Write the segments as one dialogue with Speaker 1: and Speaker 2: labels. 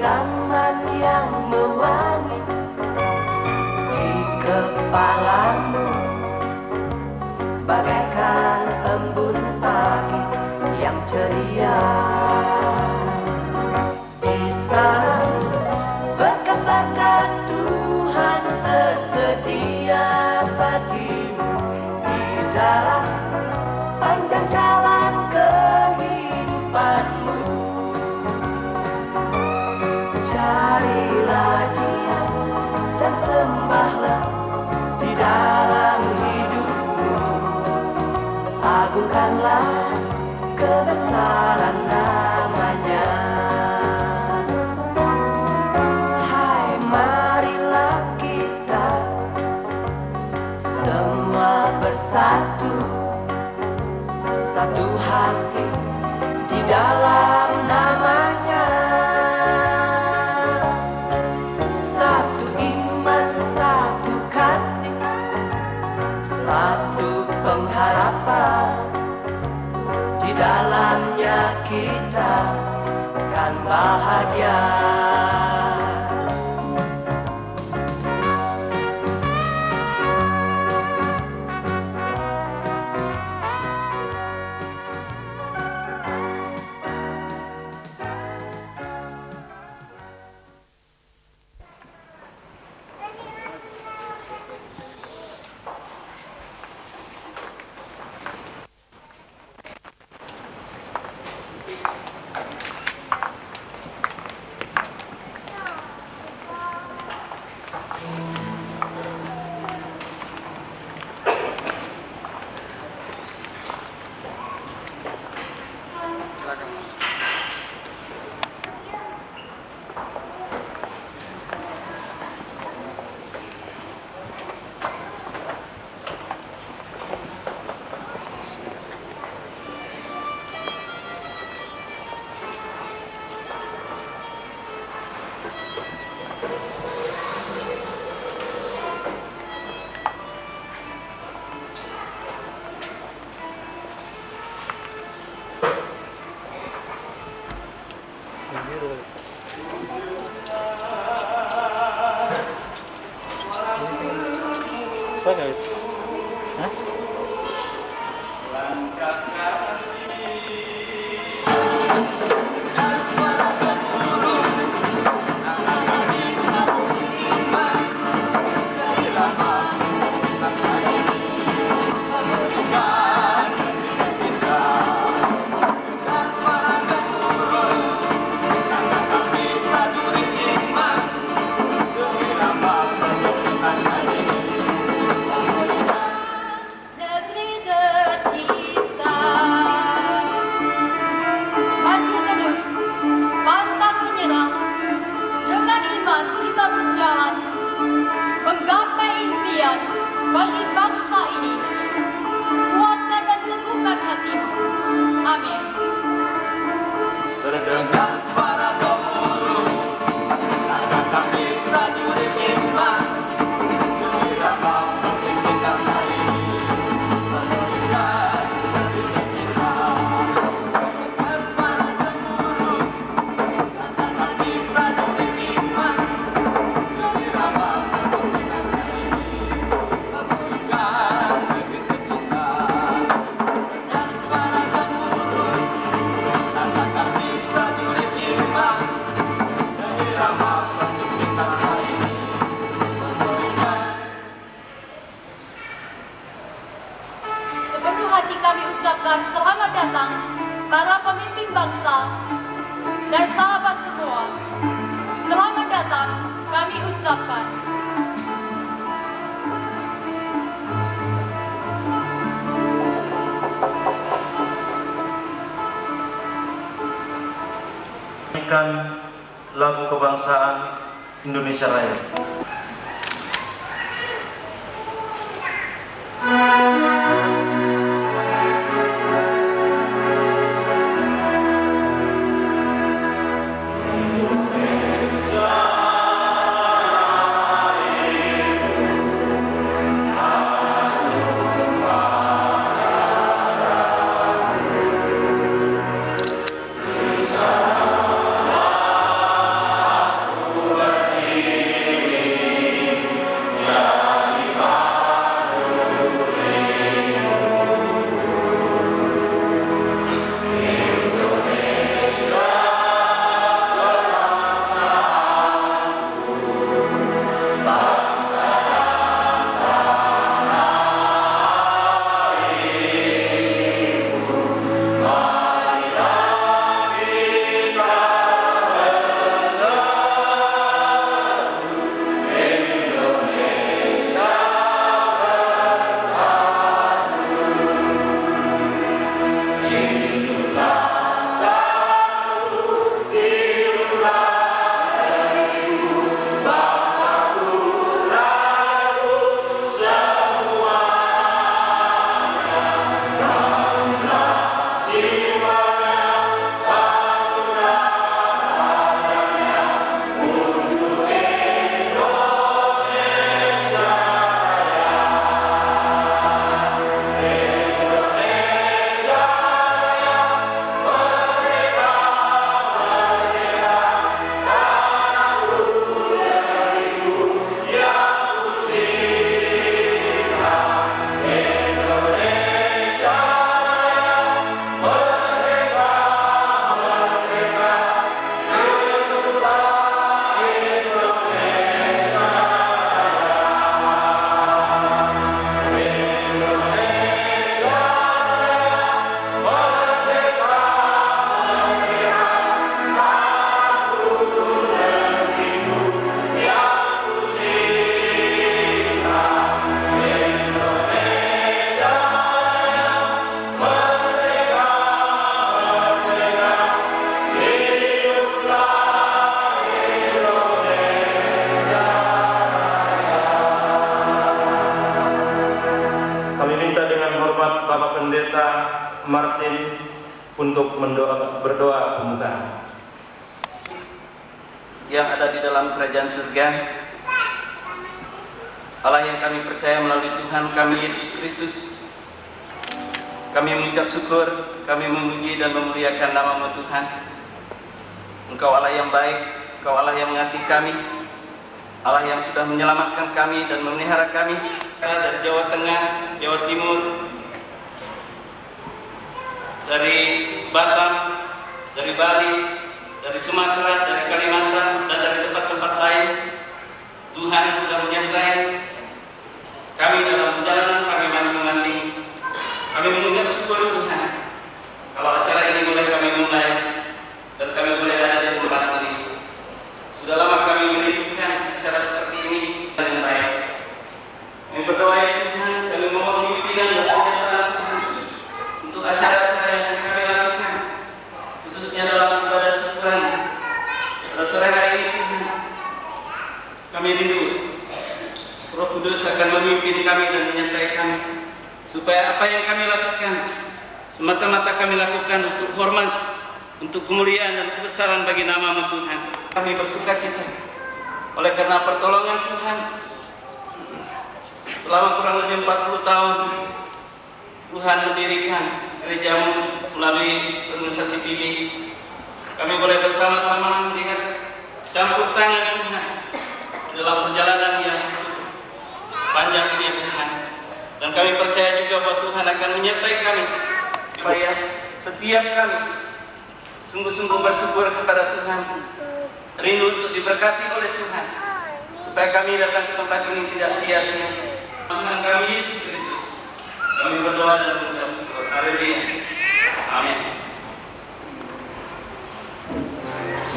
Speaker 1: siraman yang mewangi di kepalamu, bagaikan embun pagi yang ceria. Di sana berkat-berkat Tuhan tersedia bagimu di dalam sepanjang jalan kehidupanmu. Carilah Dia dan sembahlah di dalam hidupmu. Agungkanlah kebesaran namanya. Hai, marilah kita semua bersatu, satu hati di dalam namanya. Satu iman, satu kasih, satu pengharapan. Di dalamnya kita kan bahagia.
Speaker 2: Bagi bangsa ini, kuatkan dan teguhkan hatimu. Amin.
Speaker 1: Terdengar suara gemuruh, kata kami prajurit iman, segera memimpin bangsa ini, memberikan berikan cinta. Terdengar suara gemuruh, kata kami prajurit iman, segera memimpin bangsa ini.
Speaker 2: Sepenuh hati kami ucapkan selamat datang para pemimpin bangsa dan sahabat semua. Selamat datang kami ucapkan.
Speaker 3: Nyanyikan lagu kebangsaan Indonesia Raya. untuk berdoa pembukaan.
Speaker 4: Yang ada di dalam kerajaan surga, Allah yang kami percaya melalui Tuhan kami Yesus Kristus, kami mengucap syukur, kami memuji dan memuliakan nama-Mu Tuhan. Engkau Allah yang baik, Engkau Allah yang mengasihi kami, Allah yang sudah menyelamatkan kami dan memelihara kami dari Jawa Tengah, Jawa Timur, dari Batam, dari Bali, dari Sumatera, dari Kalimantan, dan dari tempat-tempat lain. Tuhan sudah menyertai kami dalam perjalanan kami masing-masing. Kami mengucap syukur Tuhan kalau acara ini boleh kami mulai dan kami boleh ada di tempat ini. Sudah lama kami merindukan acara seperti ini dengan baik. Kami berdoa ya Tuhan, kami mohon pimpinan dan penyertaan Tuhan untuk acara-acara yang kami lakukan, khususnya dalam ibadah syukuran pada sore hari ini Tuhan. Kami rindu Roh Kudus akan memimpin kami dan menyertai kami, supaya apa yang kami lakukan semata-mata kami lakukan untuk hormat, untuk kemuliaan dan kebesaran bagi nama-Mu Tuhan. Kami bersuka cita oleh karena pertolongan Tuhan selama kurang lebih 40 tahun Tuhan mendirikan gereja-Mu melalui organisasi PIB. Kami boleh bersama-sama melihat campur tangan Tuhan dalam perjalanan yang panjang ini Tuhan. Dan kami percaya juga bahwa Tuhan akan menyertai kami supaya setiap kami sungguh-sungguh bersyukur kepada Tuhan, rindu untuk diberkati oleh Tuhan, supaya kami datang ke tempat ini tidak sia-sia. Tuhan kami Yesus Kristus, kami berdoa dan mengucap syukur. Haleluya. Amin.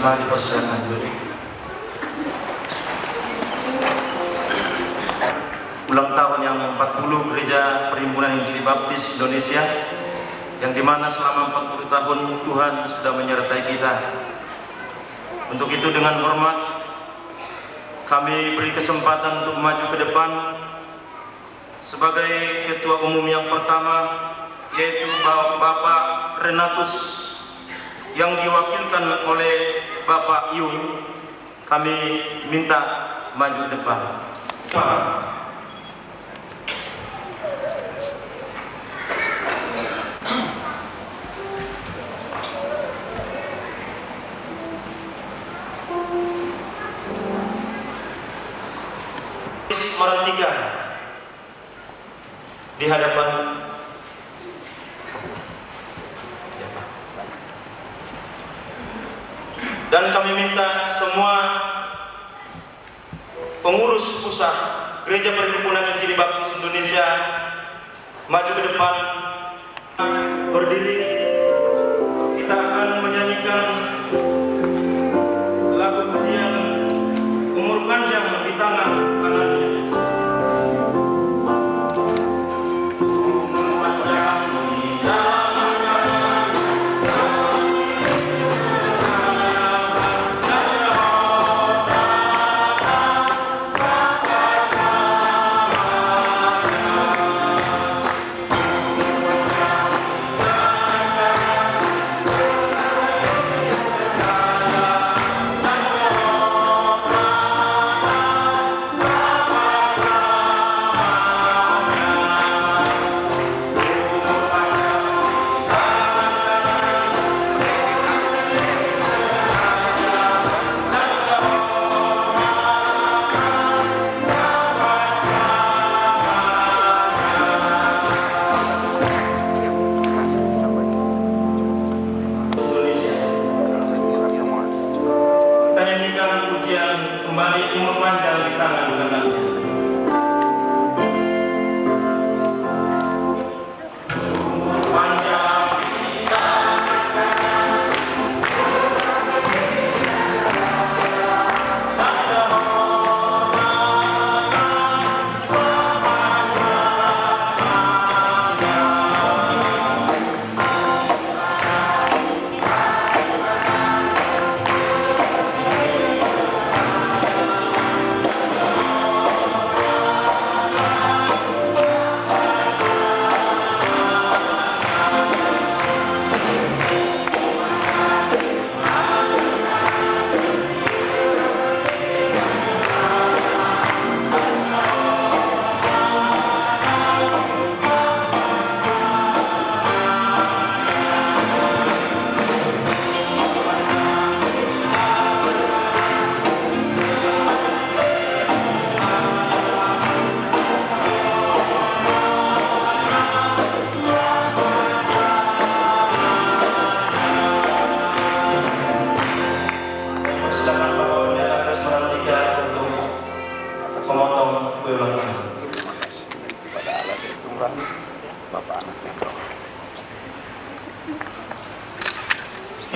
Speaker 3: Mari persilakan dulu. Ulang tahun yang 40 Gereja Perhimpunan Injili Baptis Indonesia, yang dimana selama 40 tahun Tuhan sudah menyertai kita. Untuk itu dengan hormat kami beri kesempatan untuk maju ke depan sebagai Ketua Umum yang pertama, yaitu Bapak Renatus yang diwakilkan oleh Bapak Yung. Kami minta maju ke depan. Maratiga di hadapan dan kami minta semua pengurus pusat Gereja Perhimpunan Injili Baptis Indonesia maju ke depan, berdiri. Kita akan menyanyikan lagu pujian Umur Panjang di Tangan Kanannya.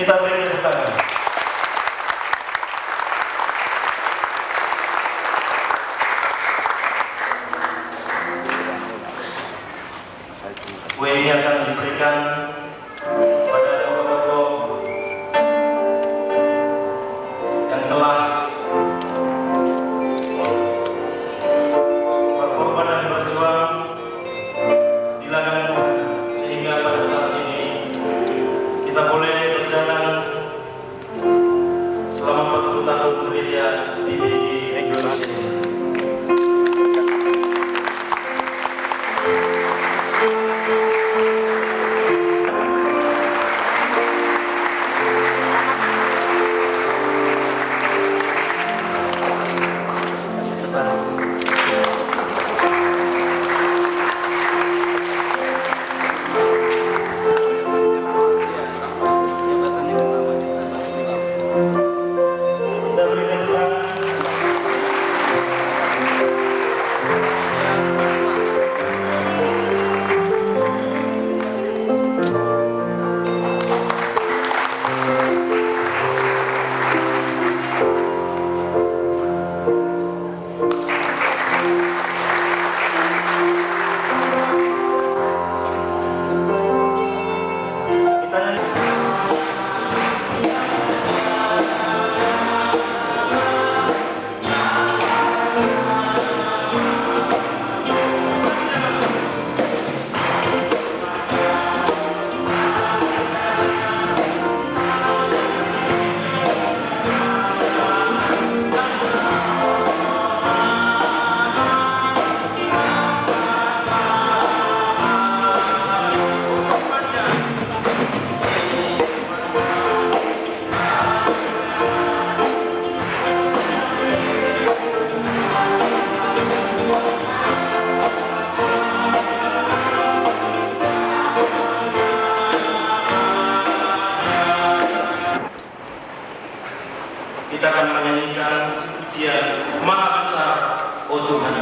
Speaker 3: Kita beri tepuk tangan. Kue ini akan diberikan pada tokoh-tokoh yang telah berkorban dan berjuang di ladang Tuhan, sehingga pada saat ini kita boleh berjalan selama 40 tahun gereja di Indonesia. Kita akan menyanyikan pujian Maha Besar, Oh Tuhan.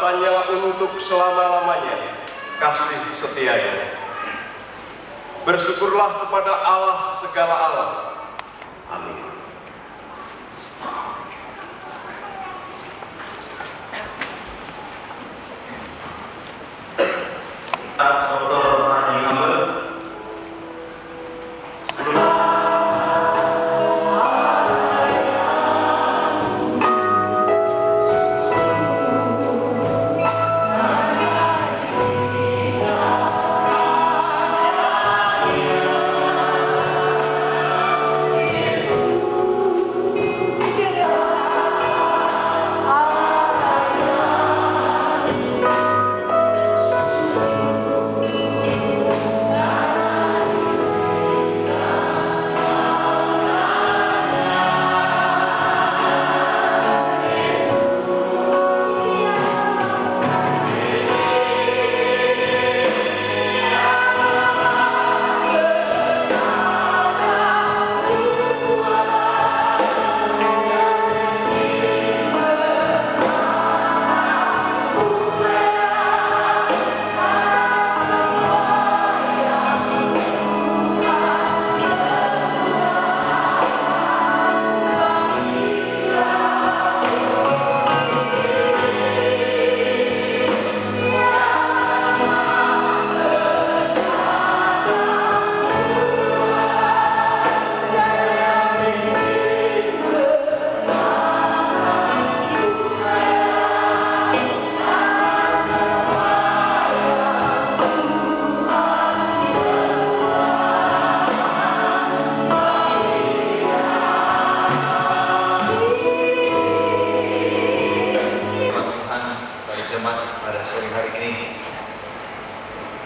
Speaker 5: rasanya untuk selama-lamanya kasih setianya. Bersyukurlah kepada Allah segala alam. Amin.
Speaker 3: Dr. Mardi Amber.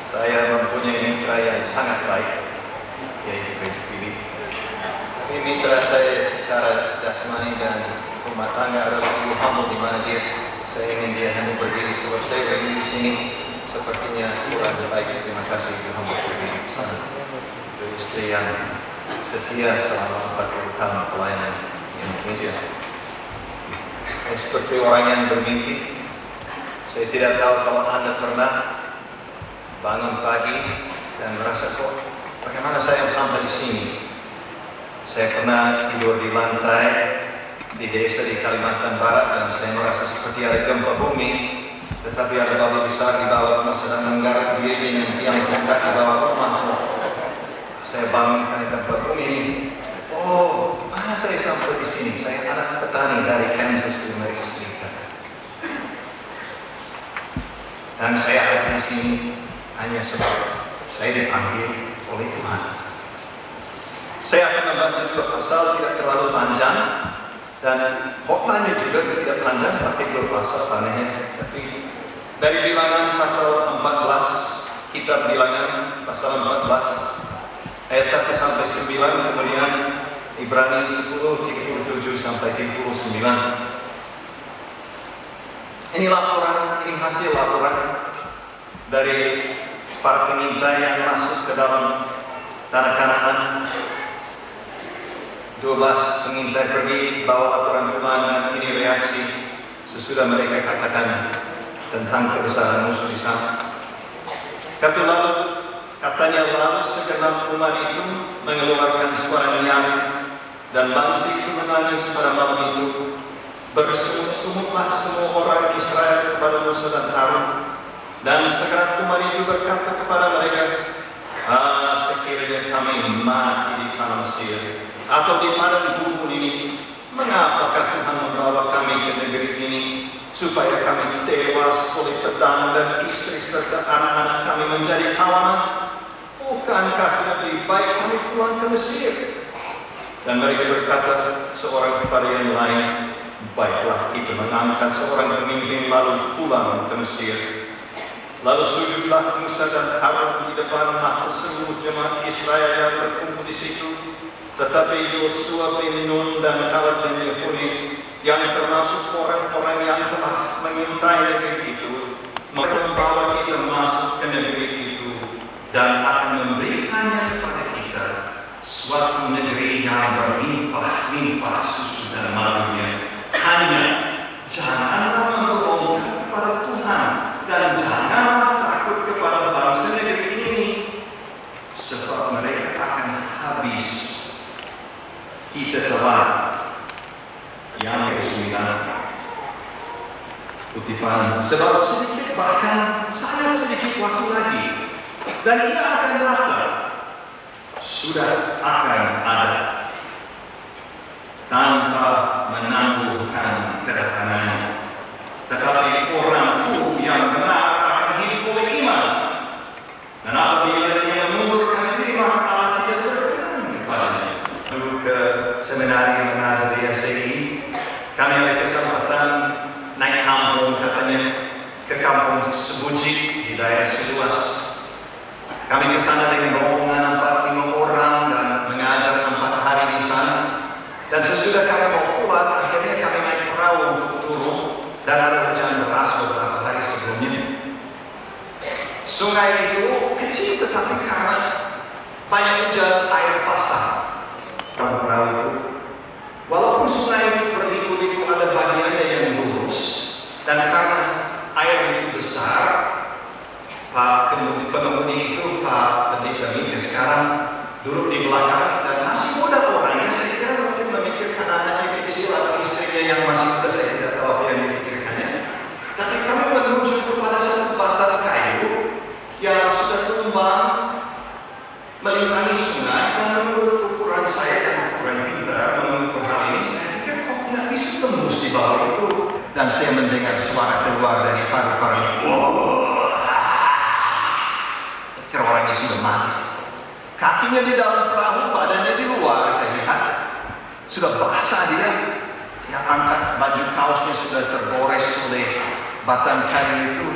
Speaker 6: Saya mempunyai mitra yang sangat baik, yaitu Gereja Pilih. Tapi mitra saya secara jasmani dan rumah tangga adalah Ibu Hamul, di mana saya ingin dia hanya berdiri sebab saya berdiri di sini sepertinya kurang baik. Terima kasih Ibu Hamul berdiri di sana. Itu istri yang setia selama 40 tahun pelayanan di Indonesia. Saya seperti orang yang bermimpi. Saya tidak tahu kalau Anda pernah bangun pagi dan merasa kok bagaimana saya sampai di sini. Saya pernah tidur di lantai di desa di Kalimantan Barat dan saya merasa seperti ada gempa bumi, tetapi ada babi besar di bawah rumah sedang menggarap diri dengan tiang tembak di bawah rumah. Saya bangun karena gempa bumi ini. Oh, mana saya sampai di sini? Saya anak petani dari Kansas di Amerika Serikat. Dan saya ada di sini hanya sebab saya dipanggil oleh Tuhan. Saya akan membaca dua pasal tidak terlalu panjang dan khotbahnya juga tidak panjang, pakai dua pasal anehnya. Tapi dari Bilangan pasal 14, kitab Bilangan pasal 14 ayat 1 sampai 9, kemudian Ibrani 10 37 sampai 39. Ini laporan, ini hasil laporan dari para pengintai yang masuk ke dalam tanah Kanaan. 12 pengintai pergi bawa laporan Tuhan, dan ini reaksi sesudah mereka katakan tentang kebesaran musuh di sana. Katanya lalu segenap umat itu mengeluarkan suara nyaring dan bangsa itu menangis pada malam itu. Bersungut-sungutlah semua orang Israel kepada Musa dan Harun, dan segenap umat itu berkata kepada mereka, sekiranya kami mati di tanah Mesir atau di padang gurun ini, mengapakah Tuhan membawa kami ke negeri ini supaya kami tewas oleh pedang dan istri serta anak-anak kami menjadi tawanan? Bukankah lebih baik kami pulang ke Mesir? Dan mereka berkata seorang kepada yang lain, baiklah kita mengangkat seorang pemimpin lalu pulang ke Mesir. Lalu sujudlah Musa dan Harun di depan mata seluruh jemaat Israel yang berkumpul di situ. Tetapi Yosua bin Nun dan Kaleb bin Yefune, yang termasuk orang-orang yang telah mengintai negeri itu, membawa kita masuk ke negeri itu dan akan memberikannya kepada kita suatu negeri yang berlimpah-limpah susu dan madunya. Hanya janganlah memberontak kepada Tuhan kita. Kutipan, sebab sedikit bahkan sangat sedikit waktu lagi dan ia akan datang, sudah akan ada tanpa menangguhkan kedatangannya. Tetapi orangku yang benar akan hidup oleh iman, dan apabila dia mengundurkan diri maka Allah tidak berkenan kepadanya. Dulu ke seminari mengajar di STI, kami ada kesempatan naik kampung, katanya ke kampung Sebuji di daerah Siluas. Kami ke sana dengan rombongan 4-5 orang dan mengajar 4 hari di sana. Dan sesudah kami mau pulang, akhirnya kami naik perahu untuk turun dan ada hujan deras beberapa hari sebelumnya. Sungai itu kecil tetapi karena banyak hujan air pasang perahu itu. Walaupun sungai itu berliku-liku ada bagiannya yang lurus, dan karena air itu besar, Pak pengemudi itu, Pak Pendeta Mika sekarang duduk di belakang dan masih muda orangnya. Saya kira mungkin memikirkan anaknya kecil atau istrinya yang masih muda, saya tidak tahu apa yang dipikirkannya. Tapi kami menuju kepada satu batang kayu yang sudah tumbang melintasi sungai, dan menurut ukuran saya dan ukuran kita mengukur hal ini, saya pikir kok tidak bisa tembus di bawah itu. Dan saya mendengar suara keluar dari paru-parunya. Kira orangnya sudah mati. Kakinya di dalam perahu, badannya di luar. Saya lihat sudah basah dia. Yang angkat baju kaosnya sudah tergores oleh batang kayu itu.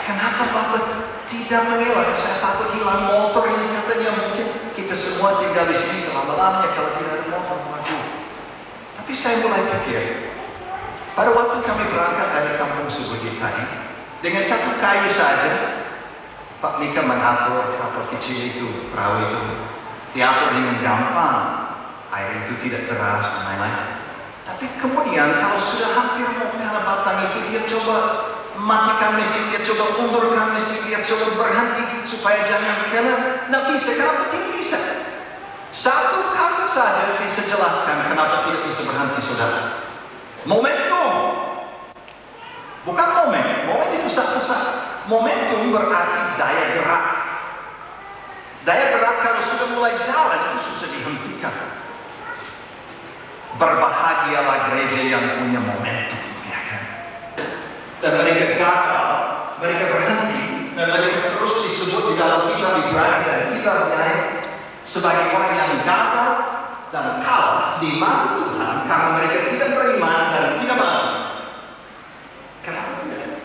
Speaker 6: Kenapa Bapak tidak mengelak? Saya takut hilang motor ini, katanya. Mungkin kita semua tinggal di sini selama-lamanya kalau tidak ada motor. Waduh. Tapi saya mulai pikir, pada waktu kami berangkat dari kampung Sebuji tadi, dengan satu kayu saja, Pak Mika mengatur kapal kecil itu, perahu itu, diatur dengan gampang. Air itu tidak deras dan lain-lain. Tapi kemudian kalau sudah hampir mau kena batang itu, dia coba matikan mesin, dia coba undurkan mesin, dia coba berhenti supaya jangan kena. Nah bisa, kenapa tidak bisa? Satu kata saja bisa jelaskan kenapa tidak bisa berhenti, saudara. Momentum. Bukan momen itu satu-satu. Momentum berarti daya gerak. Daya gerak kalau sudah mulai jalan itu susah dihentikan. Berbahagialah gereja yang punya momentum, ya kan? Dan mereka gagal, mereka berhenti, dan mereka terus disebut di dalam kitab Ibrani dan kitab Naik sebagai orang yang gagal dan kalah di mata Tuhan karena mereka tidak beriman dan tidak mau. Kenapa tidak?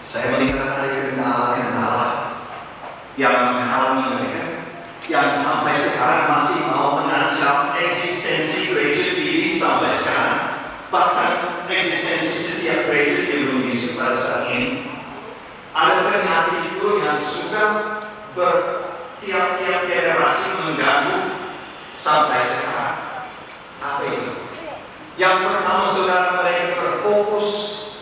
Speaker 6: Saya melihat ada kendala-kendala yang menghalangi mereka, yang sampai sekarang masih mau mengancam eksistensi gereja ini sampai sekarang, bahkan eksistensi setiap gereja di Indonesia pada saat ini. Ada penyakit itu yang suka bertiap-tiap generasi mengganggu sampai sekarang. Apa itu? Yang pertama, saudara, mereka berfokus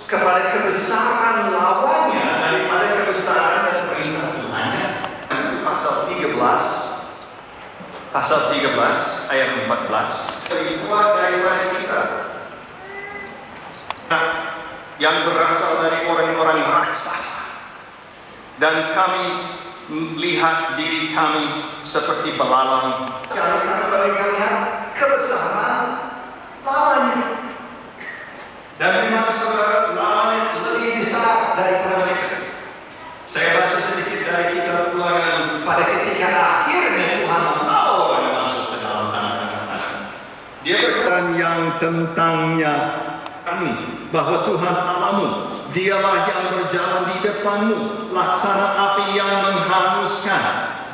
Speaker 6: kepada kebesaran lawannya daripada kebesaran dan perintah Tuhannya. Pasal 13 ayat 14. Dibuat daripada kita yang berasal dari orang-orang raksasa, dan kami lihat diri kami seperti belalang. Karena mereka lihat kebesaran lawannya, dan memang saudara, lawannya lebih besar daripada mereka. Saya baca sedikit dari kitab Ulangan. Pada ketika akhirnya Tuhan membawa mereka masuk ke dalam tanah. Dia berkata yang tentangnya kami, bahwa Tuhan Allahmu, dialah yang berjalan di depanmu, laksana api yang menghanguskan.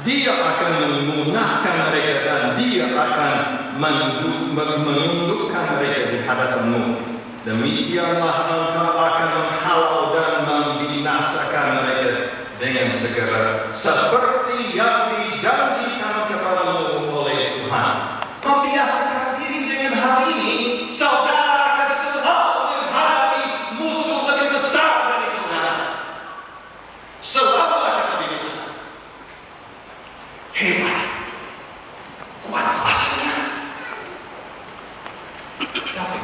Speaker 6: Dia akan memunahkan mereka dan dia akan menundukkan mereka di hadapanmu. Demikianlah engkau akan menghalau dan membinasakan mereka dengan segera, seperti yang dijanjikan kepadamu oleh Tuhan. Membiasakan diri dengan hal ini, saudara akan selalu menghadapi musuh lebih besar dari saudara. Selalu akan lebih besar. Hebat, kuat kuasanya. capek.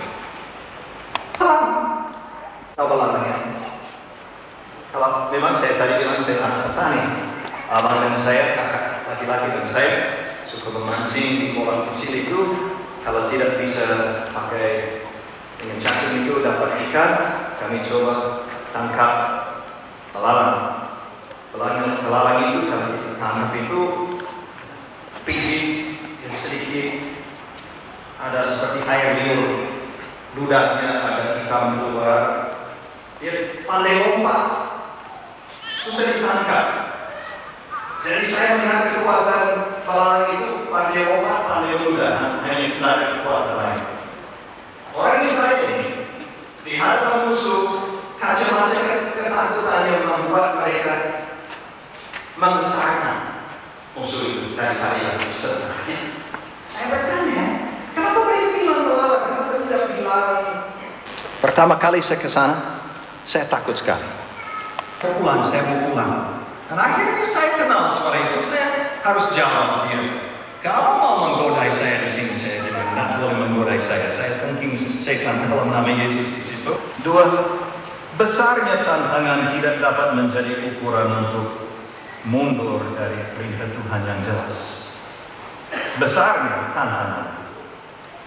Speaker 6: Apa lamanya? Kalau memang saya tadi bilang saya anak petani, abang dan saya, kakak laki-laki dan saya suka memancing di kolam kecil itu. Kalau tidak bisa pakai dengan cacing itu dapat ikan, kami coba tangkap belalang. Belalang itu kalau kita tangkap itu pijit yang sedikit ada seperti air liur, ludahnya ada hitam keluar, dia pandai lompat, susah ditangkap. Jadi saya melihat kekuatan belalang itu pandai lompat, pandai ludah, hanya menarik kekuatan lain. Orang Israel ini di hadapan musuh, kacamata ketakutan yang membuat mereka membesarkan musuh itu daripada yang sebenarnya. Saya bertanya, kenapa mereka bilang belalang? Kenapa tidak bilang? Pertama kali saya ke sana, saya takut sekali. Saya mau pulang. Dan akhirnya saya kenal seperti itu, saya harus jawab dia. Kalau mau menggodai saya di sini, saya tidak boleh menggodai saya. Saya tungking setan dalam nama Yesus di situ. Dua, besarnya tantangan tidak dapat menjadi ukuran untuk mundur dari perintah Tuhan yang jelas. Besarnya tantangan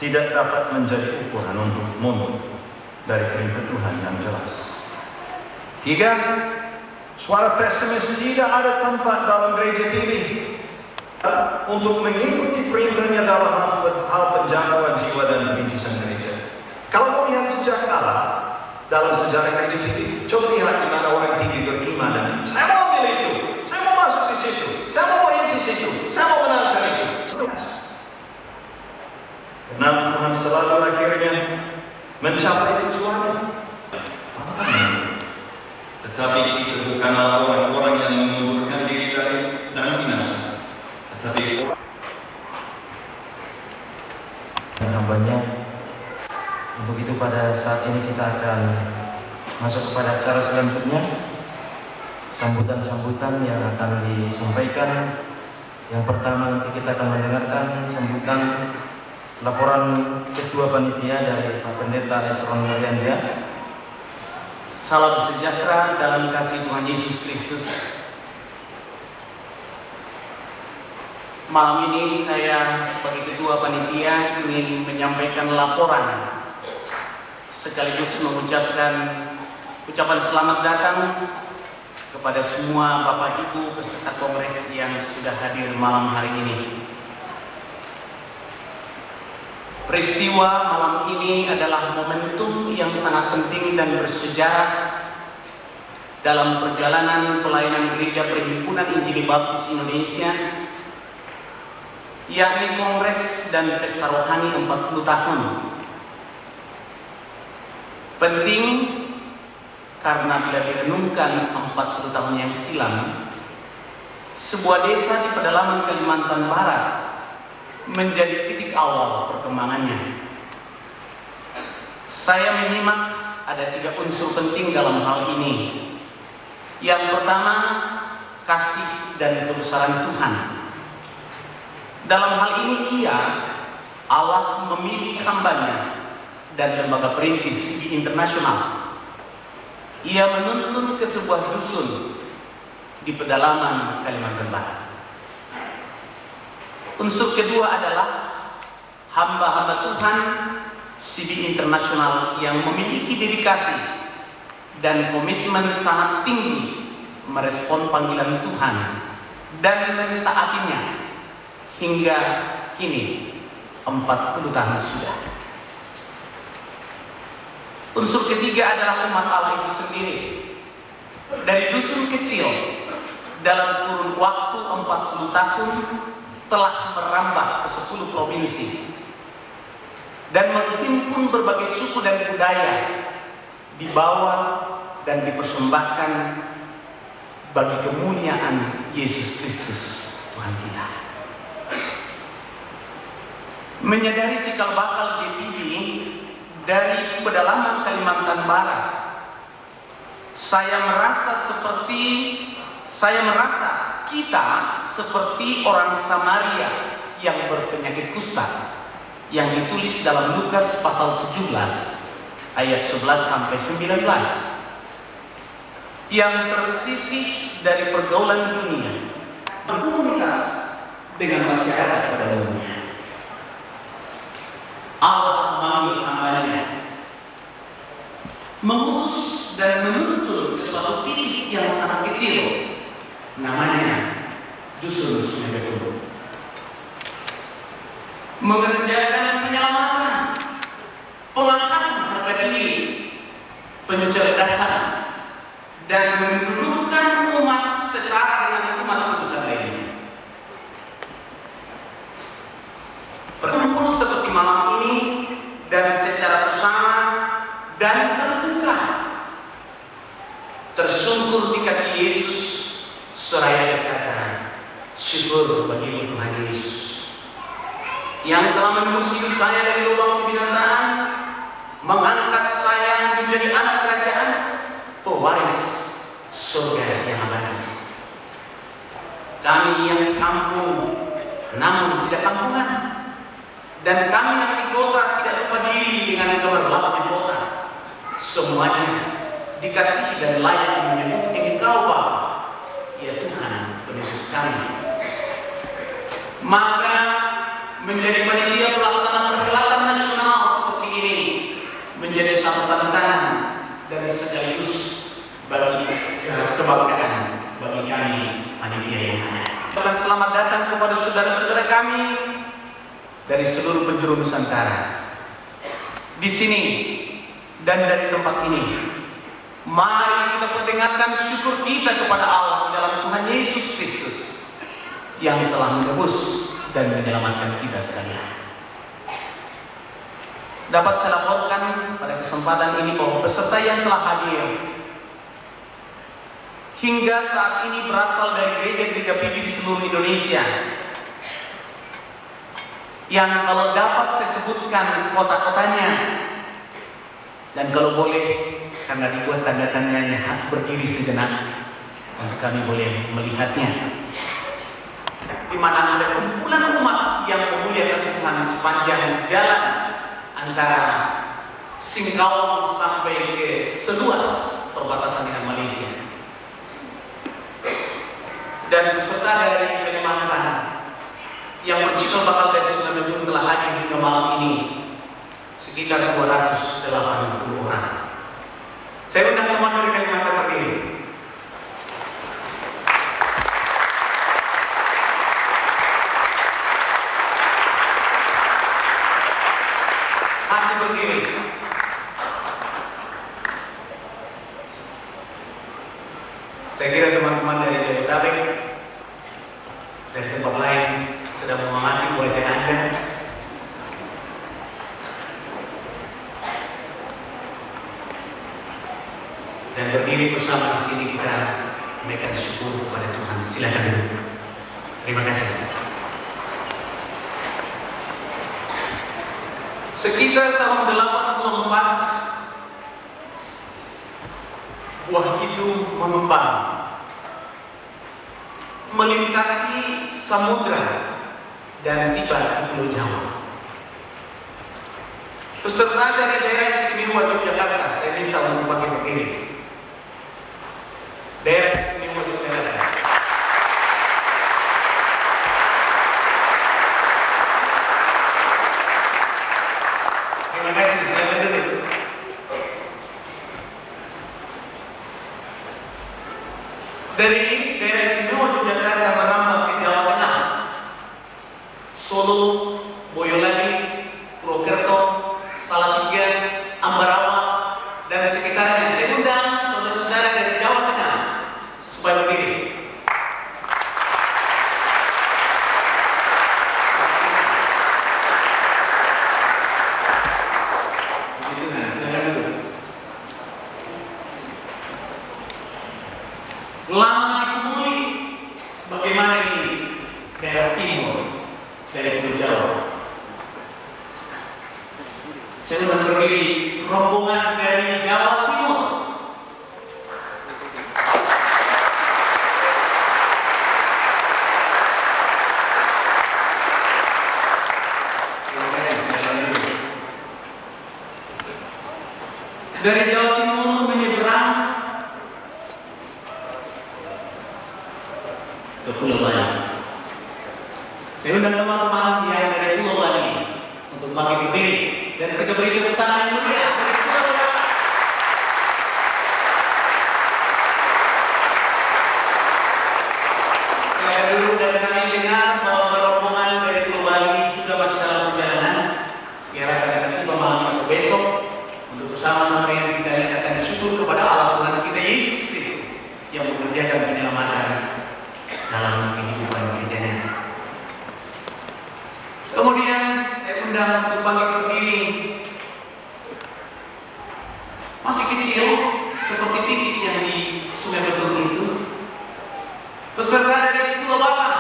Speaker 6: tidak dapat menjadi ukuran untuk mundur dari perintah Tuhan yang jelas. Tiga, suara pesimis tidak ada tempat dalam gereja TV untuk mengikuti perintahnya dalam hal penjangkauan jiwa dan perintisan gereja. Kalau mau lihat sejak Allah dalam sejarah gereja TV, coba lihat di mana orang tinggi beriman dan saya mau ambil itu, saya mau masuk di situ, saya mau merintis itu, saya mau menangkan itu. Karena Tuhan selalu akhirnya mencapai tujuannya. Tetapi kita bukanlah orang-orang yang mengundurkan diri dari binasa. Tetapi
Speaker 3: banyak. Untuk itu pada saat ini kita akan masuk kepada acara selanjutnya, sambutan-sambutan yang akan disampaikan. Yang pertama nanti kita akan mendengarkan sambutan laporan Ketua Panitia dari Pak Pendeta Esron Mariandia.
Speaker 4: Salam sejahtera dalam kasih Tuhan Yesus Kristus. Malam ini saya sebagai Ketua Panitia ingin menyampaikan laporan sekaligus mengucapkan ucapan selamat datang kepada semua Bapak Ibu peserta kongres yang sudah hadir malam hari ini. Peristiwa malam ini adalah momentum yang sangat penting dan bersejarah dalam perjalanan pelayanan Gereja Perhimpunan Injili Baptis Indonesia, yakni Kongres dan Pesta Rohani 40 tahun. Penting karena bila direnungkan 40 tahun yang silam, sebuah desa di pedalaman Kalimantan Barat menjadi titik awal perkembangannya. Saya menyimak ada 3 unsur penting dalam hal ini. Yang pertama, kasih dan kebesaran Tuhan. Dalam hal ini Allah memilih hambanya dan lembaga perintis di internasional. Ia menuntun ke sebuah dusun di pedalaman Kalimantan Barat. Unsur kedua adalah hamba-hamba Tuhan CB Internasional yang memiliki dedikasi dan komitmen sangat tinggi merespon panggilan Tuhan dan mentaatinya hingga kini 40 tahun sudah. Unsur ketiga adalah umat Allah itu sendiri. Dari dusun kecil dalam kurun waktu 40 tahun telah merambah ke 10 provinsi dan menghimpun berbagai suku dan budaya, dibawa dan dipersembahkan bagi kemuliaan Yesus Kristus Tuhan kita. Menyadari cikal bakal GPB dari pedalaman Kalimantan Barat, saya merasa kita seperti orang Samaria yang berpenyakit kusta.
Speaker 7: yang ditulis dalam Lukas pasal 17 ayat 11 sampai 19 yang tersisih dari pergaulan dunia, berkomunikasi dengan masyarakat pada umumnya. Allah memanggil hambanya mengurus dan menuntun ke suatu titik yang sangat kecil, namanya dusun Sungai Betung, mengerjakan penyelamatan, pengangkatan harga diri, pencerdasan, dan mendudukkan umat setara dengan umat putusan lainnya. Berkumpul seperti malam ini dan secara bersama dan terbuka, tersungkur di kaki Yesus seraya berkata, syukur bagi Tuhan Yesus yang telah menembus hidup saya dari lubang kebinasaan, mengangkat saya menjadi anak kerajaan, pewaris surga yang abadi. Kami yang di kampung namun tidak kampungan, dan kami yang di kota tidak lupa diri dengan gemerlapnya kota, semuanya dikasihi dan layak menyebut Engkau Bapa, ya Tuhan Yesus kami. Maka menjadi panitia pelaksana perhelatan nasional seperti ini menjadi satu tantangan dan sekaligus bagi kebanggaan bagi kami panitia yang ada. Dan selamat datang kepada saudara-saudara kami dari seluruh penjuru Nusantara. Di sini dan dari tempat ini, mari kita perdengarkan syukur kita kepada Allah di dalam Tuhan Yesus Kristus yang telah menebus dan menyelamatkan kita sekalian. Dapat saya laporkan pada kesempatan ini bahwa peserta yang telah hadir hingga saat ini berasal dari gereja-gereja PIB di seluruh Indonesia, yang kalau dapat saya sebutkan kota-kotanya, dan kalau boleh karena dibuat tanda tandanya berdiri sejenak untuk kami boleh melihatnya, di mana ada kumpulan umat yang memuliakan Tuhan sepanjang jalan antara Singkawang sampai ke seluas perbatasan dengan Malaysia. Dan peserta dari Kalimantan yang bercikal bakal dari Sungai Betung telah hadir hingga malam ini sekitar 280 orang. Saya undang teman dari Kalimantan berdiri. Masih berdiri. Saya kira teman-teman dari Jabodetabek, dari tempat lain sedang mengamati wajah Anda. Dan berdiri bersama di sini kita menaikkan syukur kepada Tuhan. Silakan duduk. Terima kasih. Sekitar tahun 84 buah itu mengembang, melintasi samudra dan tiba di Pulau Jawa. Peserta dari daerah istimewa Yogyakarta, saya minta untuk pakai begini. Daerah istimewa Yogyakarta. Terima kasih, silakan duduk. Dari daerah istimewa Yogyakarta merambah ke Jawa Tengah, Solo, Boyolali, Purwokerto, Salatiga, Ambarawa, dan sekitarnya. Saya undang saudara-saudara dari Jawa Tengah supaya berdiri. Lama ditemui bagaimana ini daerah timur dari Pulau Jawa. Saya sudah berdiri rombongan dari Jawa Timur. Terima kasih. dari Jawa Timur menyeberang ke Pulau Bali. Saya undang teman-teman yang dari Pulau Bali untuk bangkit berdiri dan kita beri tepuk tangan yang meriah. Saya dulu dan kami dengar bahwa rombongan dari Pulau Bali sudah masih dalam perjalanan. Kira-kira nanti malam atau besok untuk bersama-sama yang kita nyatakan syukur kepada Allah Tuhan kita Yesus Kristus yang mengerjakan penyelamatan dalam kehidupan gerejanya. Kemudian saya undang untuk bangkit berdiri. Masih kecil seperti titik yang di Sungai Betul itu. Peserta dari Pulau Batam.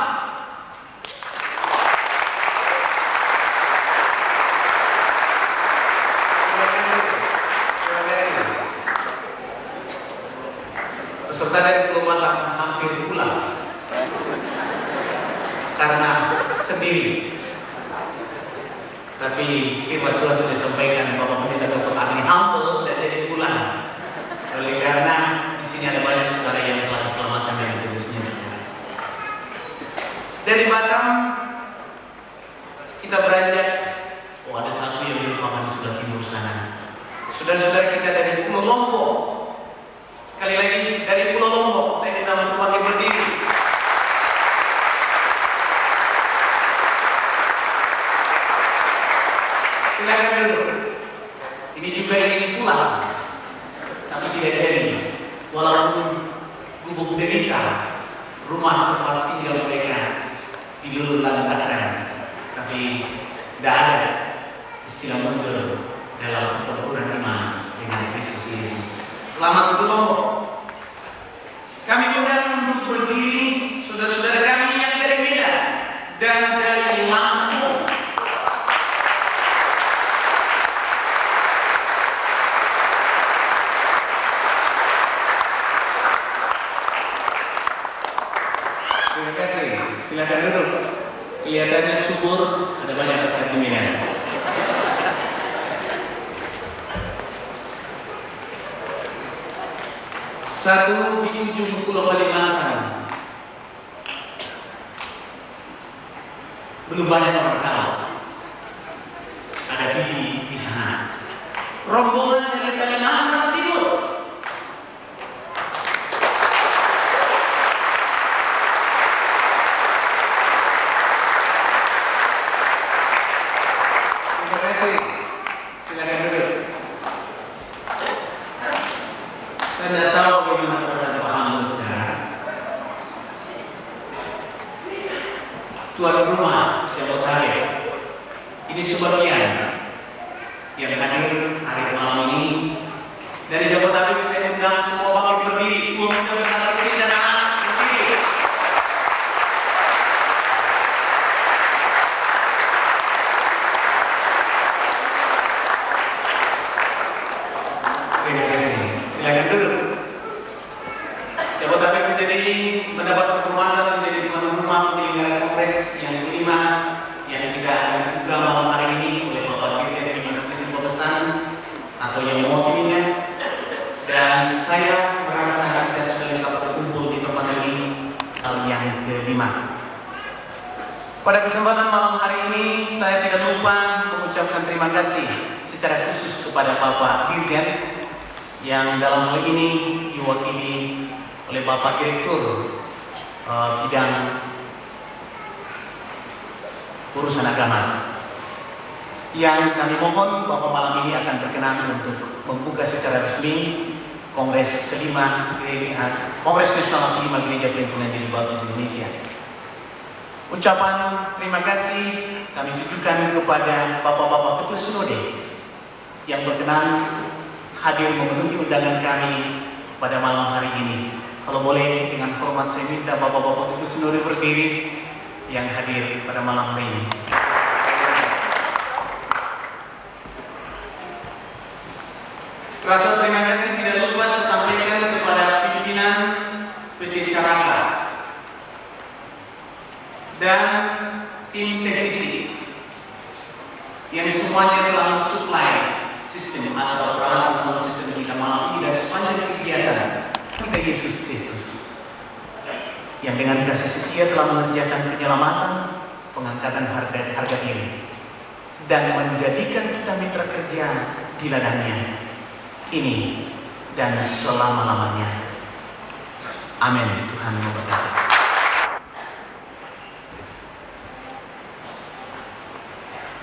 Speaker 7: Peserta dari Pulau Batam hampir pulang karena sendiri. Tapi firman Tuhan sudah sampaikan bahwa pendeta Dr. Agni humble dan jadi pulang. Oleh karena di sini ada banyak saudara yang telah diselamatkan dari virusnya. Dari Batam kita beranjak. Oh, ada satu yang merupakan di sebelah timur sana. Saudara-saudara kita dari Pulau Lombok. Sekali lagi dari Pulau Lombok saya minta untuk bangkit berdiri. Silakan dulu. Ini juga ingin pulang, tapi tidak jadi. Walaupun gubuk derita, rumah tempat tinggal mereka diluluh lantaran, tapi tidak ada istilah mundur dalam pertempuran iman dengan Kristus Yesus. Selamat untuk Lombok. Kami undang untuk berdiri saudara-saudara kami yang dari Medan dan dari Lampung. Terima kasih. Silakan duduk. Kelihatannya subur, ada banyak tempat di Medan. Satu di ujung Pulau Kalimantan. Belum banyak orang tahu. Ada di sana. Rombongan dari Kalimantan Timur. Terima kasih. Silakan duduk. Saya tidak tahu bagaimana perasaan paham sejarah. Tuan rumah Jabodetabek. Ini sebagian yang hadir hari malam ini. Dari Jabodetabek saya undang semua bangkit berdiri. Tuan Jabodetabek dan anak berdiri. Terima kasih. Silakan duduk. Jabodetabek mendapat kehormatan menjadi tuan rumah penyelenggaraan kongres yang kelima yang kita akan buka malam hari ini oleh Bapak Dirjen Dimas Kristen Protestan atau yang mewakilinya. Dan saya merasa kita sudah lengkap berkumpul di tempat ini tahun yang kelima. Pada kesempatan malam hari ini saya tidak lupa mengucapkan terima kasih secara khusus kepada Bapak Dirjen yang dalam hal ini diwakili oleh Bapak Direktur bidang urusan agama, yang kami mohon bahwa malam ini akan berkenan untuk membuka secara resmi Kongres kelima Kongres Nasional kelima Gereja Perhimpunan Jemaat Baptis Indonesia. Ucapan terima kasih kami tujukan kepada Bapak-Bapak Ketua Sinode yang berkenan hadir memenuhi undangan kami pada malam hari ini. Kalau boleh dengan hormat saya minta Bapak-Bapak Ketua Sinode berdiri yang hadir pada malam hari ini. Rasa terima kasih tidak lupa saya sampaikan kepada pimpinan PT Caraka dan tim teknisi yang semuanya telah mensuplai sistem atau peralatan sound system dengan kasih setia telah mengerjakan penyelamatan, pengangkatan harga diri, dan menjadikan kita mitra kerja di ladangnya, kini dan selama-lamanya. Amin. Tuhan memberkati.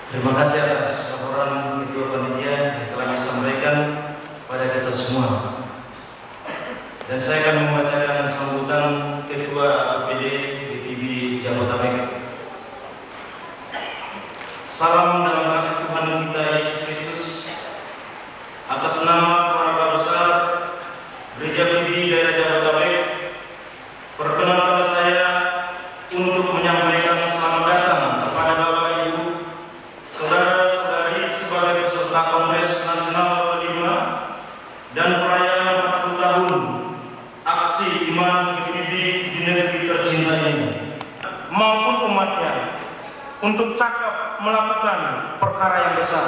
Speaker 3: Terima kasih atas laporan Ketua Panitia yang telah disampaikan pada kita semua. Dan saya akan membacakan sambutan Ketua APD GPIB Jabodetabek. Salam dalam kasih Tuhan kita Yesus Kristus. Atas nama keluarga besar Gereja GPIB Daerah Jabodetabek, perkenankan saya untuk menyampaikan selamat datang kepada Bapak Ibu, saudara-saudari sebagai peserta Kongres Nasional ke-5 dan perayaan 40 tahun aksi iman GPIB di negeri tercinta ini, maupun umatnya, untuk cakap melakukan perkara yang besar.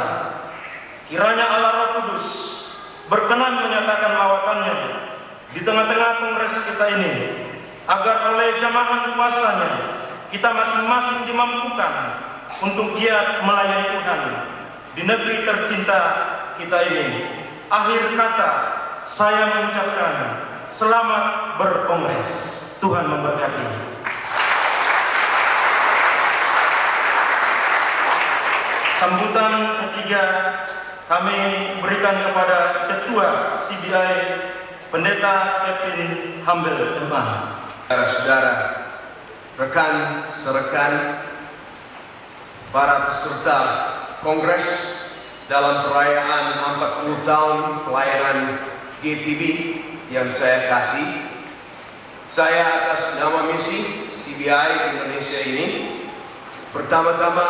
Speaker 3: Kiranya Allah Roh Kudus berkenan menyatakan lawatannya di tengah-tengah kongres kita ini, agar oleh jamaah kuasanya kita masing-masing dimampukan untuk giat melayani Tuhan di negeri tercinta kita ini. Akhir kata, saya mengucapkan selamat berkongres. Tuhan memberkati. Sambutan ketiga kami berikan kepada Ketua CBI Pendeta Kevin Hambel Demang.
Speaker 6: Saudara-saudara, rekan-rekan, para peserta Kongres dalam perayaan 40 tahun pelayanan GPIB yang saya kasih, saya atas nama misi CBI Indonesia ini pertama-tama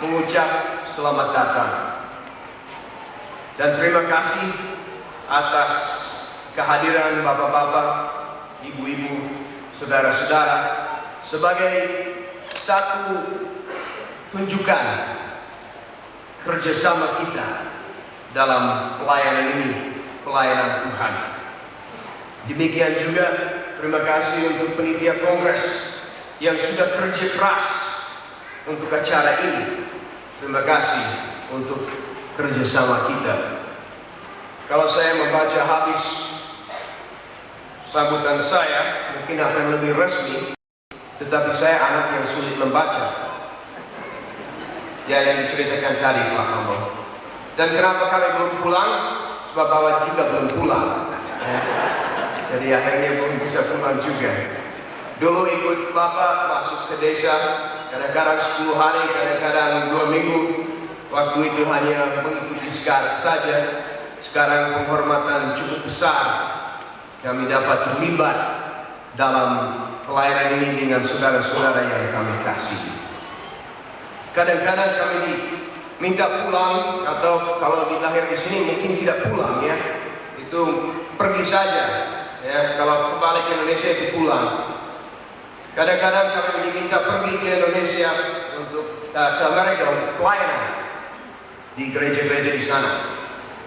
Speaker 6: mengucap selamat datang dan terima kasih atas kehadiran bapak-bapak, ibu-ibu, saudara-saudara sebagai satu tunjukan kerjasama kita dalam pelayanan ini, pelayanan Tuhan. Demikian juga terima kasih untuk panitia Kongres yang sudah kerja keras untuk acara ini. Terima kasih untuk kerjasama kita. Kalau saya membaca habis sambutan saya, mungkin akan lebih resmi, tetapi saya anak yang sulit membaca. Ya, yang diceritakan tadi Pak Ambo. Dan kenapa kami belum pulang? Sebab Bapak juga belum pulang. Jadi akhirnya belum bisa pulang juga. Dulu ikut Bapak masuk ke desa, kadang-kadang 10 hari, kadang-kadang 2 minggu. Waktu itu hanya mengikuti sekarang saja. Sekarang penghormatan cukup besar. Kami dapat terlibat dalam pelayanan ini dengan saudara-saudara yang kami kasih. Kadang-kadang kami diminta pulang, atau kalau dilahir di sini mungkin tidak pulang ya. Itu pergi saja. Ya, kalau kembali ke Indonesia itu pulang. Kadang-kadang kami diminta pergi ke Indonesia untuk ke Amerika untuk pelayanan di gereja-gereja di sana.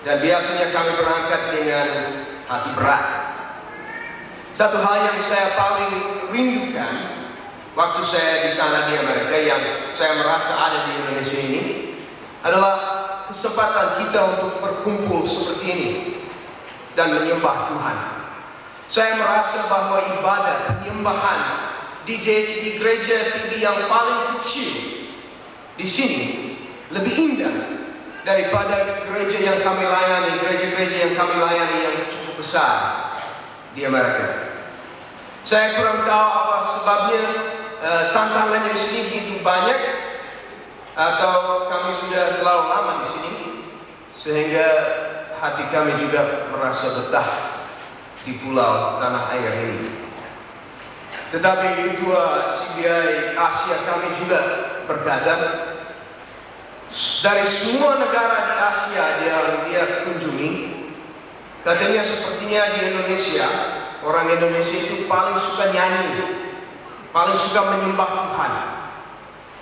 Speaker 6: Dan biasanya kami berangkat dengan hati berat. Satu hal yang saya paling rindukan waktu saya di sana di Amerika, yang saya merasa ada di Indonesia ini, adalah kesempatan kita untuk berkumpul seperti ini dan menyembah Tuhan. Saya merasa bahwa ibadah penyembahan di gereja TV yang paling kecil di sini lebih indah daripada gereja yang kami layani, gereja-gereja yang kami layani yang cukup besar di Amerika. Saya kurang tahu apa sebabnya, tantangannya di sini begitu banyak, atau kami sudah terlalu lama di sini sehingga hati kami juga merasa betah di pulau tanah air ini. Tetapi Ketua CBI Asia kami juga berkata, dari semua negara di Asia yang dia kunjungi, katanya sepertinya di Indonesia, orang Indonesia itu paling suka nyanyi, paling suka menyembah Tuhan.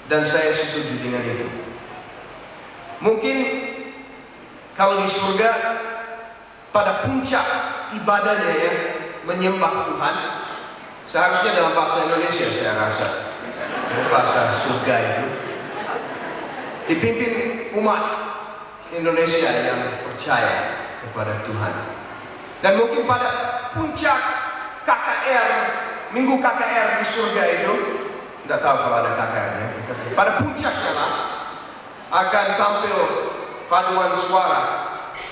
Speaker 6: Dan saya setuju dengan itu. Mungkin kalau di surga, pada puncak ibadahnya ya, menyembah Tuhan,
Speaker 8: Seharusnya dalam bahasa Indonesia saya rasa, bahasa surga itu, dipimpin umat Indonesia yang percaya kepada Tuhan. Dan mungkin pada puncak KKR, minggu KKR di surga itu, tidak tahu kalau ada KKR-nya, pada puncaknya lah akan tampil paduan suara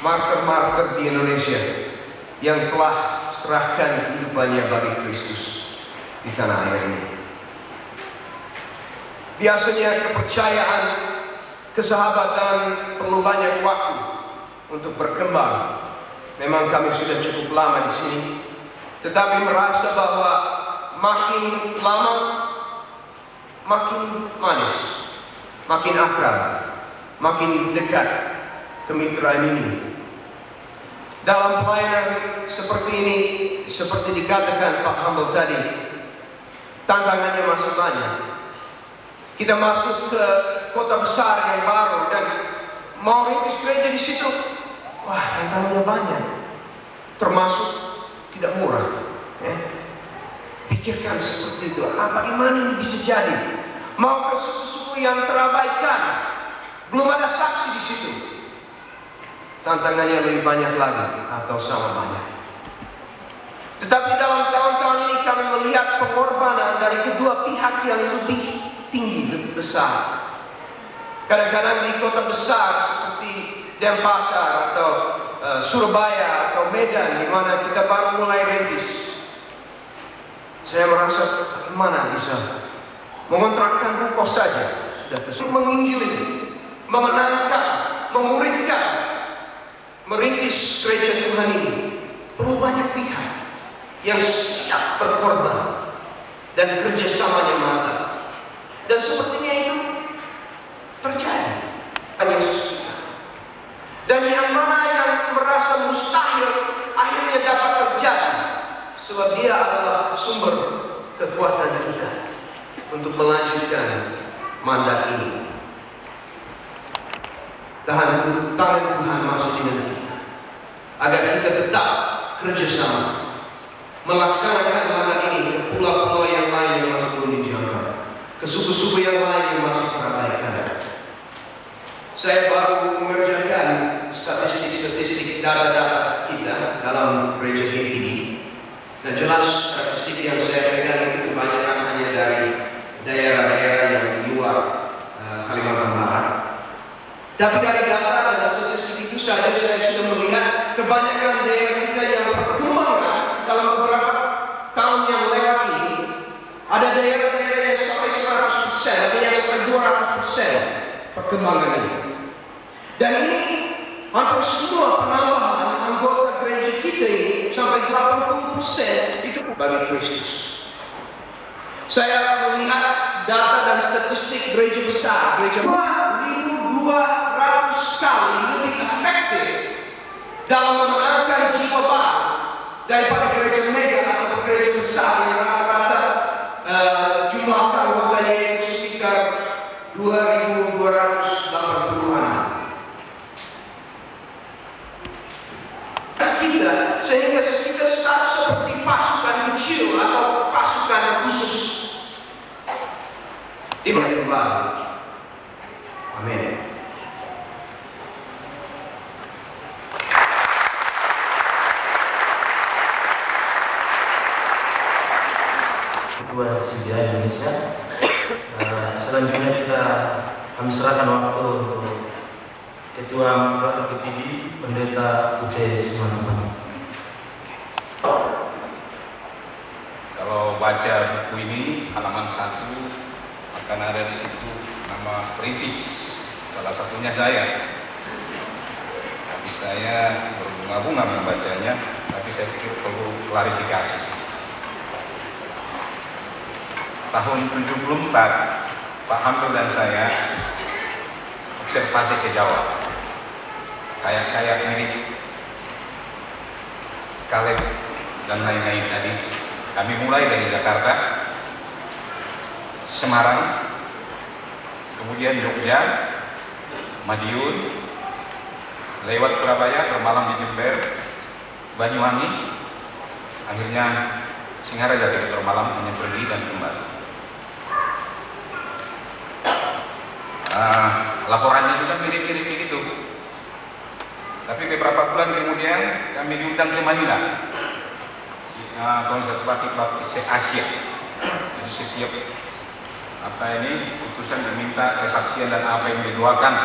Speaker 8: martir-martir di Indonesia yang telah serahkan kehidupannya bagi Kristus di tanah air ini. Biasanya kepercayaan, kesahabatan perlu banyak waktu untuk berkembang. Memang kami sudah cukup lama di sini, tetapi merasa bahwa makin lama makin manis, makin akrab, makin dekat kemitraan ini. Dalam pelayanan seperti ini, seperti dikatakan Pak Hambal tadi, tantangannya masih banyak. Kita masuk ke kota besar yang baru dan mau rintis gereja di situ, wah tantangannya banyak, termasuk tidak murah. Pikirkan seperti itu, apa iman ini bisa jadi? Mau ke suku-suku yang terabaikan, belum ada saksi di situ. Tantangannya lebih banyak lagi atau sama banyak. Tetapi dalam tahun-tahun ini kami melihat pengorbanan dari kedua pihak yang lebih tinggi, lebih besar. Kadang-kadang di kota besar seperti Denpasar atau Surabaya atau Medan, di mana kita baru mulai rintis, saya merasa bagaimana bisa mengontrakkan ruko saja sudah kesulitan. Menginjili, memenangkan, memuridkan, merintis gereja Tuhan ini perlu banyak pihak yang siap berkorban dan kerjasamanya mantap. Dan sepertinya itu terjadi hanya sesuatu. Dan yang mana yang merasa mustahil akhirnya dapat terjadi, sebab dia adalah sumber kekuatan kita untuk melanjutkan mandat ini. Tangan Tuhan masih dengan kita, agar kita tetap kerjasama melaksanakan mandat ini ke pulau-pulau yang lain yang masih belum dijangkau, ke suku-suku yang lain yang masih terabaikan. Saya baru mengerjakan statistik data-data kita dalam gereja ini. Nah, jelas statistik yang saya pegang itu kebanyakan hanya dari daerah-daerah yang di luar Kalimantan Barat. Tapi dari data dan statistik itu saja saya sudah melihat kebanyakan daerah kita yang berkembang dalam beberapa tahun yang lewat ini. Ada daerah-daerah yang sampai 100%, ada yang sampai 200% perkembangan ini. Dan ini hampir semua penambahan anggota gereja kita ini sampai 80% itu bagi Kristus. Saya melihat data dan statistik gereja besar, gereja 1.200 kali lebih efektif dalam memenangkan jiwa baru daripada gereja mega atau gereja besar yang rata-rata jumlah anggotanya itu sekitar 2.280-an. Sehingga kita start seperti pasukan kecil atau pasukan khusus di mana baru. Amin.
Speaker 3: Ketua CBI Indonesia. Selanjutnya kami serahkan waktu untuk Ketua Mitra KPD Pendeta Ude Simanjuntak.
Speaker 9: Kalau baca buku ini halaman 1 akan ada di situ nama perintis, salah satunya saya. Tapi saya berbunga-bunga membacanya, tapi saya pikir perlu klarifikasi. Tahun 74 Pak Hambal dan saya observasi ke Jawa, kayak mirip Kaleb dan lain-lain tadi. Kami mulai dari Jakarta, Semarang, kemudian Jogja, Madiun, lewat Surabaya, bermalam di Jember, Banyuwangi, akhirnya Singaraja tidur malam hanya pergi dan kembali. Laporannya juga mirip-mirip begitu. Tapi beberapa bulan kemudian kami diundang ke Manila, Konservatif Baptis Asia. Jadi setiap putusan diminta kesaksian dan apa yang didoakan.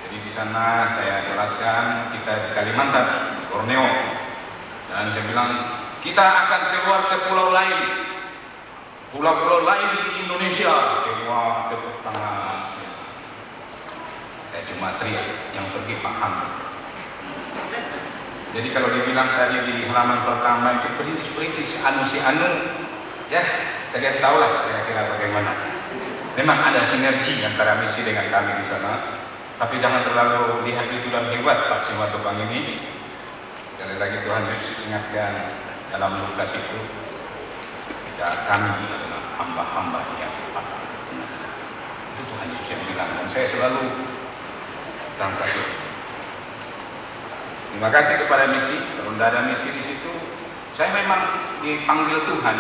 Speaker 9: Jadi di sana saya jelaskan kita di Kalimantan, Borneo, dan saya bilang kita akan keluar ke pulau lain, pulau-pulau lain di Indonesia, semua tepuk tangan. Saya cuma teriak, yang pergi paham. Jadi kalau dibilang tadi di halaman pertama itu perintis-perintis si anu, ya kalian tahulah kira-kira bagaimana. Memang ada sinergi antara misi dengan kami di sana, tapi jangan terlalu lihat itu dan hebat Pak Simatupang ini. Sekali lagi Tuhan Yesus ingatkan dalam Lukas itu, kami adalah hamba-hamba yang patut. Itu Tuhan Yesus yang bilang, dan saya selalu tangkap itu. Terima kasih kepada misi. Kalau tidak ada misi di situ, saya memang dipanggil Tuhan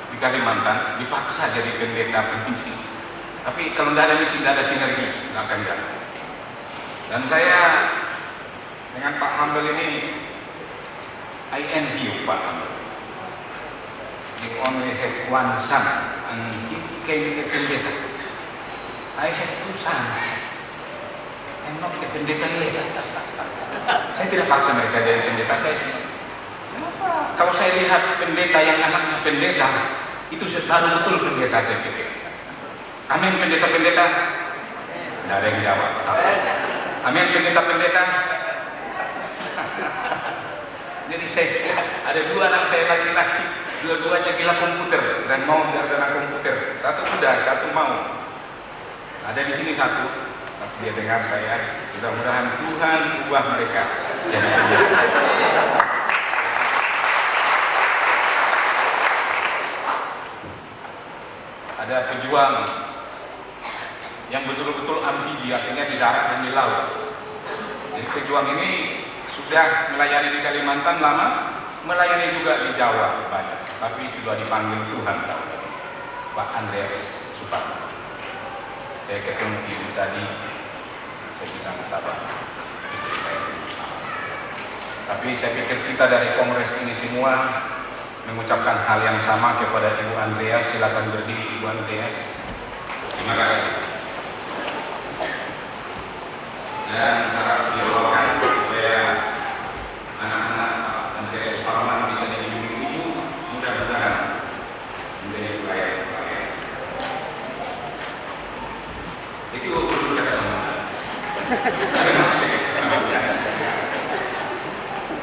Speaker 9: di Kalimantan, dipaksa jadi pendeta provinsi. Tapi kalau tidak ada misi, tidak ada sinergi, tidak akan jalan. Dan saya dengan Pak Hambel ini, I envy you, Pak Hambel. You only have one son, and he became a pendeta. I have two sons, and not a pendeta yet. Saya tidak paksa mereka jadi pendeta. Kalau saya lihat pendeta yang anaknya pendeta, itu baru betul pendeta saya pikir. Amin pendeta-pendeta? Tidak ada yang jawab. Amin pendeta-pendeta? Jadi saya ada dua anak saya laki-laki, dua-duanya gila komputer dan mau sarjana komputer. Satu sudah, satu mau. Ada di sini satu, tapi dia dengar saya. Mudah-mudahan Tuhan ubah mereka jadi pendeta. Ada pejuang yang betul-betul amfibi, artinya di darat dan di laut. Jadi pejuang ini sudah melayani di Kalimantan lama, melayani juga di Jawa banyak, tapi sudah dipanggil Tuhan tahun ini. Pak Andreas Suparno. Saya ketemu ibu tadi, saya bilang tabah, istri saya. Tapi saya pikir kita dari kongres ini semua mengucapkan hal yang sama kepada Ibu Andreas. Silakan berdiri Ibu Andreas. Terima kasih. Dan harap didoakan supaya anak-anak Andreas Suparman bisa jadi ibu-ibu, mudah-mudahan menjadi pelayan-pelayan. Itu dulu kata sama.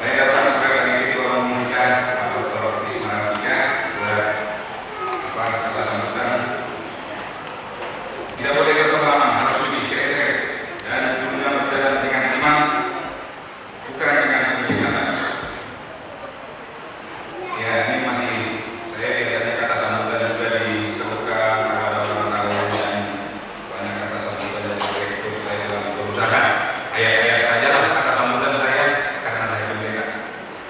Speaker 9: Saya datang sebagai kali ini kalau mengumumkan Bapak Isma Rafiqa buat kata sambutan. Tidak boleh berlama, harus lebih kira-kira dan dunia berjalan dengan iman, bukan dengan kebijakan. Ya ini masih saya biasanya kata sambutan juga disebutkan kepada orang tahu dan banyak kata sambutan dari direktur saya dalam berusaha. Ayat-ayat saja lah kata sambutan saya karena saya pendeta.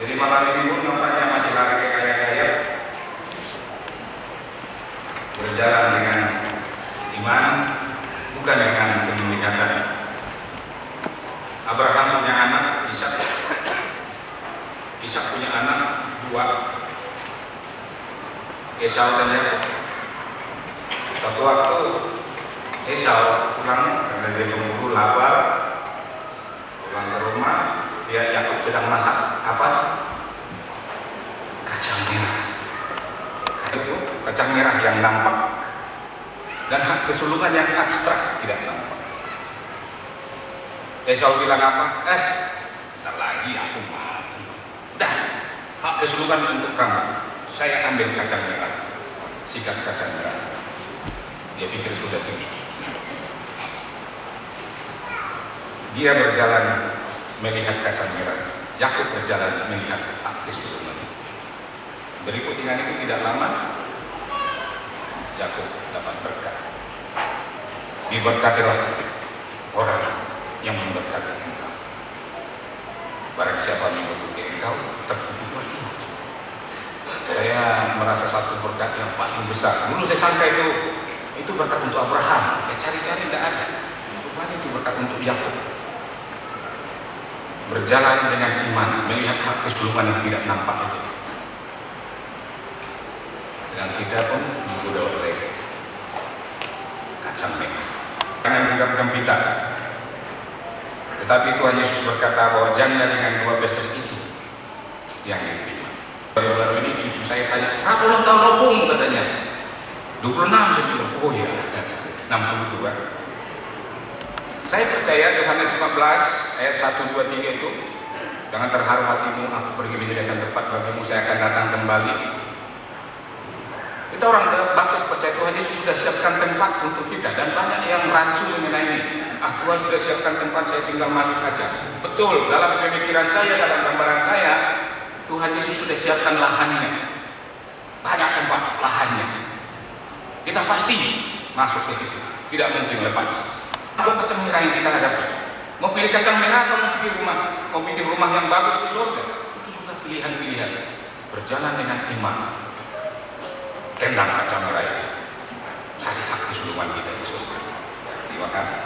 Speaker 9: Jadi malam ini pun nampaknya masih lari ke gaya-gaya berjalan dengan iman, bukan dengan kebijakan. Abraham punya anak, Ishak. Ishak punya anak dua, Esau dan Yakub. Suatu waktu Esau pulang karena dia pemburu lapar, pulang ke rumah, dia Yakub sedang masak apa? Kacang merah. Itu kacang merah yang nampak dan hak kesulungan yang abstrak tidak nampak. Esau bilang apa? Bentar lagi aku mati. Dah, hak kesulungan untuk kamu. Saya ambil kacang merah, sikat kacang merah. Dia pikir sudah pergi. Dia berjalan melihat kacang merah. Yakub berjalan melihat hak kesulungan. Berikut dengan itu tidak lama, Yakub dapat berkat. Diberkatilah orang yang memberkati engkau. Barang siapa memberkati engkau, terkutuk lagi. Saya merasa satu berkat yang paling besar. Dulu saya sangka itu berkat untuk Abraham. Saya cari-cari tidak ada. Rupanya itu berkat untuk Yakub. Berjalan dengan iman, melihat hak kesulungan yang tidak nampak itu. Dan kita pun digoda oleh kacang merah. Jangan genggam kita. Tetapi Tuhan Yesus berkata bahwa janda dengan 12 itu yang diterima. Baru-baru ini cucu saya tanya, berapa ulang tahun opung katanya? 26 saya bilang, oh ya, 62. Saya percaya Yohanes 15 ayat 1, 2, 3 itu, jangan terharu hatimu, aku pergi menyediakan tempat bagimu, saya akan datang kembali. Kita orang baptis percaya Tuhan Yesus sudah siapkan tempat untuk kita, dan banyak yang rancu mengenai ini. Tuhan sudah siapkan tempat, saya tinggal masuk aja. Betul, dalam pemikiran saya, dalam gambaran saya, Tuhan Yesus sudah siapkan lahannya. Banyak tempat lahannya. Kita pasti masuk ke situ, tidak mungkin lepas. Apa kacang merah yang kita hadapi? Mau pilih kacang merah atau mau bikin rumah yang bagus di surga? Itu juga pilihan-pilihan. Berjalan dengan iman. Tendang kacang merah itu. Cari hak kesulungan kita di surga. Terima kasih.